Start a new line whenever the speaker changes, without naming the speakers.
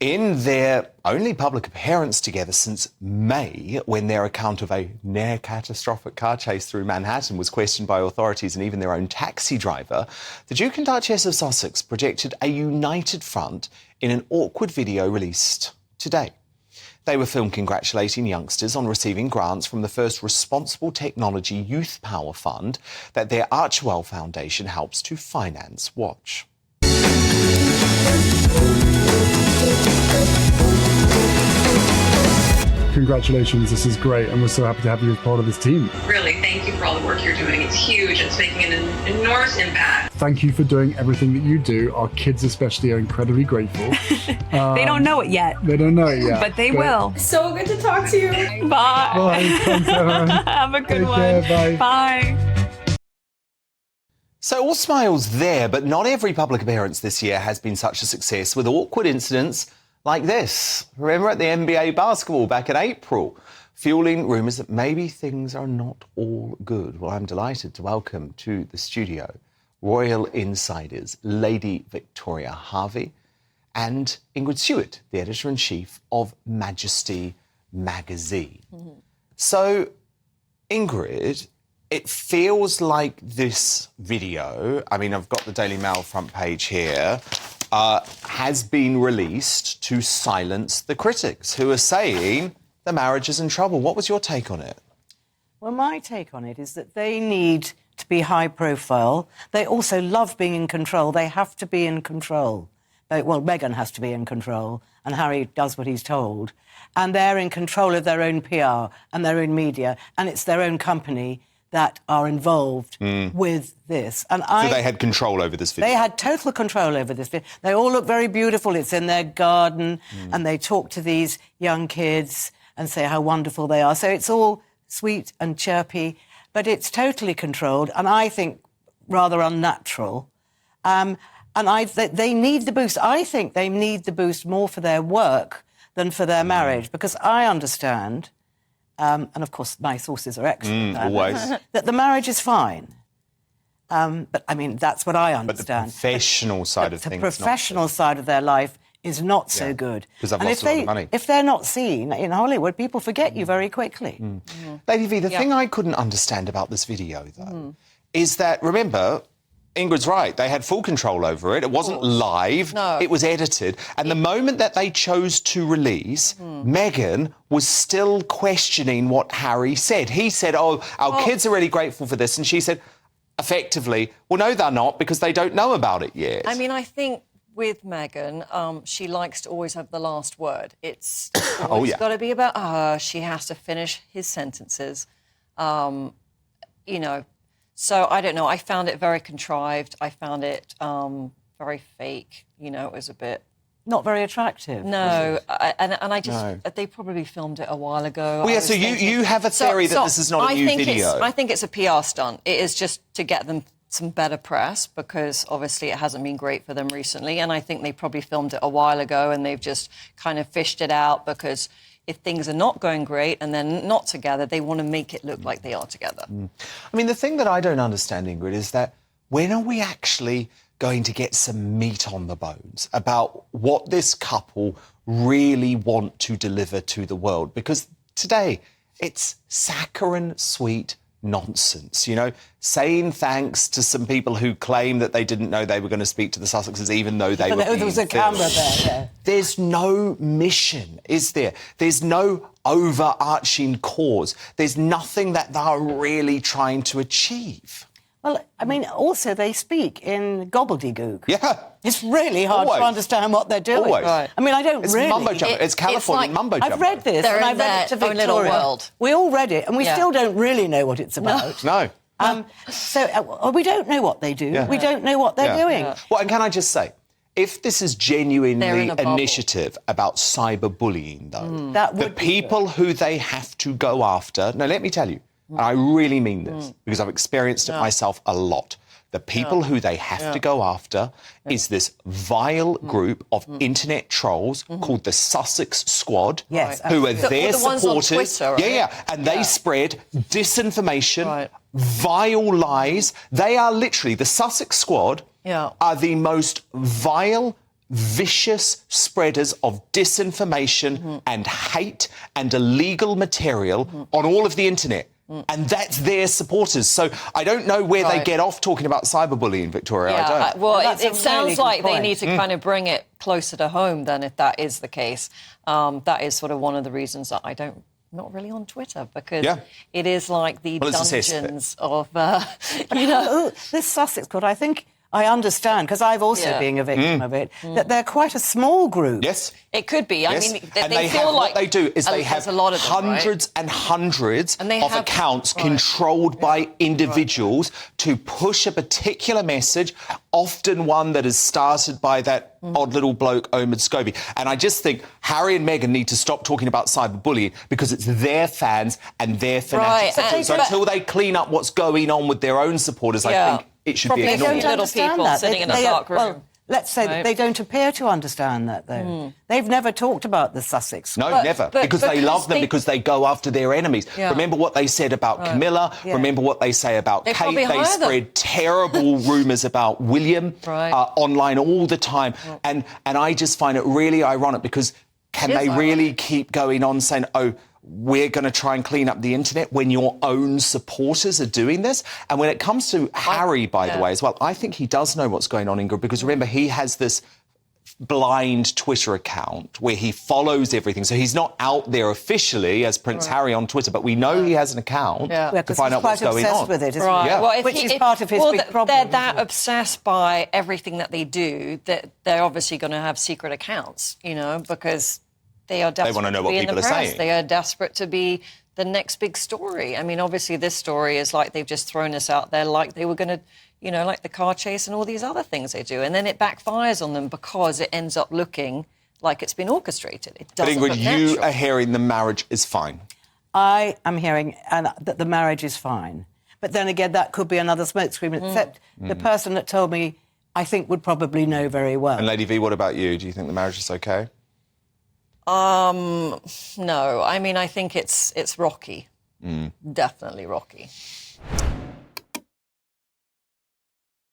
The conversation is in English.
In their only public appearance together since May, when their account of a near-catastrophic car chase through Manhattan was questioned by authorities and even their own taxi driver, the Duke and Duchess of Sussex projected a united front in an awkward video released today. They were filmed congratulating youngsters on receiving grants from the first Responsible Technology Youth Power Fund that their Archewell Foundation helps to finance. Watch.
Congratulations, this is great, and we're so happy to have you as part of this team.
Really, thank you for all the work you're doing. It's huge. It's making an enormous impact.
Thank you for doing everything that you do. Our kids especially are incredibly grateful.
They don't know it yet.
They don't know it yet.
But they will.
So good to talk to you.
Bye.
Bye. Thanks, Sarah.
Have a good
Take
one.
care, bye.
Bye.
So all smiles there, but not every public appearance this year has been such a success, with awkward incidents like this. Remember at the NBA basketball back in April, fueling rumours that maybe things are not all good. Well, I'm delighted to welcome to the studio Royal Insiders Lady Victoria Hervey and Ingrid Seward, the editor-in-chief of Majesty magazine. So, Ingrid, it feels like this video, I mean, I've got the Daily Mail front page here, has been released to silence the critics who are saying the marriage is in trouble. What was your take on it?
Well, my take on it is that they need to be high profile. They also love being in control. They have to be in control. Well, Meghan has to be in control, and Harry does what he's told. And they're in control of their own PR and their own media, and it's their own company that are involved with this. And
So they had control over this video?
They had total control over this video. They all look very beautiful. It's in their garden, and they talk to these young kids and say how wonderful they are. So it's all sweet and chirpy, but it's totally controlled, and I think rather unnatural. And they need the boost. I think they need the boost more for their work than for their marriage, because I understand... and, of course, my sources are excellent.
Always.
That the marriage is fine. But, I mean, that's what I understand.
But the professional side of things...
The professional side of their life is not so good.
Because they've lost a lot of money.
If they're not seen in Hollywood, people forget you very quickly.
Lady V, the thing I couldn't understand about this video, though, is that, remember... Ingrid's right. They had full control over it. It wasn't live.
No.
It was edited. And the moment that they chose to release, Meghan was still questioning what Harry said. He said, our kids are really grateful for this. And she said, effectively, well, no, they're not, because they don't know about it yet.
I mean, I think with Meghan, she likes to always have the last word. It's always got to be about her. She has to finish his sentences. You know... So, I don't know, I found it very contrived. I found it very fake. You know, it was a bit...
Not very attractive.
No, and I just... No. They probably filmed it a while ago.
Well, yeah, so you have a theory that this is not a new video.
I think it's a PR stunt. It is just to get them some better press, because obviously it hasn't been great for them recently, and I think they probably filmed it a while ago and they've just kind of fished it out, because... if things are not going great and they're not together, they want to make it look like they are together.
I mean, the thing that I don't understand, Ingrid, is that when are we actually going to get some meat on the bones about what this couple really want to deliver to the world? Because today, it's saccharine sweet nonsense, you know, saying thanks to some people who claim that they didn't know they were going to speak to the Sussexes even though they were being
there was a camera there, yeah.
There's no mission, is there? There's no overarching cause. There's nothing that they're really trying to achieve.
Well, I mean, also they speak in gobbledygook.
Yeah.
It's really hard to understand what they're doing.
Always. Right.
I mean, I don't
it's
really...
Mumbo jumbo. It's California mumbo jumbo.
I've read this, and I've read it to Victoria.
Little world.
We all read it, and we still don't really know what it's about.
No.
So we don't know what they do. Yeah. We don't know what they're doing. Yeah.
Well, and can I just say, if this is genuinely initiative about cyberbullying, though, the people who they have to go after... No, let me tell you, and I really mean this, because I've experienced it myself a lot. The people who they have to go after is this vile group of internet trolls called the Sussex Squad, who are their supporters. Twitter, and they spread disinformation, vile lies. They are literally, the Sussex Squad are the most vile, vicious spreaders of disinformation and hate and illegal material on all of the internet. And that's their supporters. So I don't know where they get off talking about cyberbullying, Victoria. I don't.
Well,
That's
it
a
sounds
really good
like they
point.
need to kind of bring it closer to home then, if that is the case. That is sort of one of the reasons that not really on Twitter, because it is like the dungeons of,
This Sussex court, I think I understand, because I've also been a victim of it, that they're quite a small group.
Yes.
It could be.
Yes.
I mean,
and
they feel
have,
like
what they do is they
there's
have
a lot of them,
hundreds and hundreds
And they
of
have-
accounts controlled by individuals to push a particular message, often one that is started by that odd little bloke, Omid Scobie. And I just think Harry and Meghan need to stop talking about cyberbullying, because it's their fans and their fanatics.
Right,
So until they clean up what's going on with their own supporters, I think it should be
Probably
ignored.
little
understand
people
that.
sitting in a dark room.
Well, let's say that they don't appear to understand that, though. They've never talked about the Sussex.
No, never. Because they love them, because they go after their enemies.
Yeah.
Remember what they said about Camilla.
Yeah.
Remember what they say about Kate.
probably
They
hire them.
spread terrible rumours about William online all the time. And I just find it really ironic, because can they really keep going on saying, oh, we're going to try and clean up the internet, when your own supporters are doing this? And when it comes to Harry, by the way, as well, I think he does know what's going on, Ingrid, because remember, he has this blind Twitter account where he follows everything. So he's not out there officially as Prince Harry on Twitter, but we know he has an account to find out what's going on.
With it, isn't
Right.
he?
Yeah.
Well,
Which is part of his big problem.
They're that obsessed by everything that they do that they're obviously going to have secret accounts, because they are desperate
wanna know
to
what
be in
people
the
are
press.
saying.
They are desperate to be the next big story. I mean, obviously this story is like they've just thrown us out there like they were going to, like the car chase and all these other things they do. And then it backfires on them because it ends up looking like it's been orchestrated. It
But
doesn't
Ingrid,
look
you
natural.
are hearing the marriage is fine.
I am hearing that the marriage is fine. But then again, that could be another smokescreen, except the person that told me, I think, would probably know very well.
And Lady V, what about you? Do you think the marriage is okay?
No. I mean, I think it's rocky. Definitely rocky.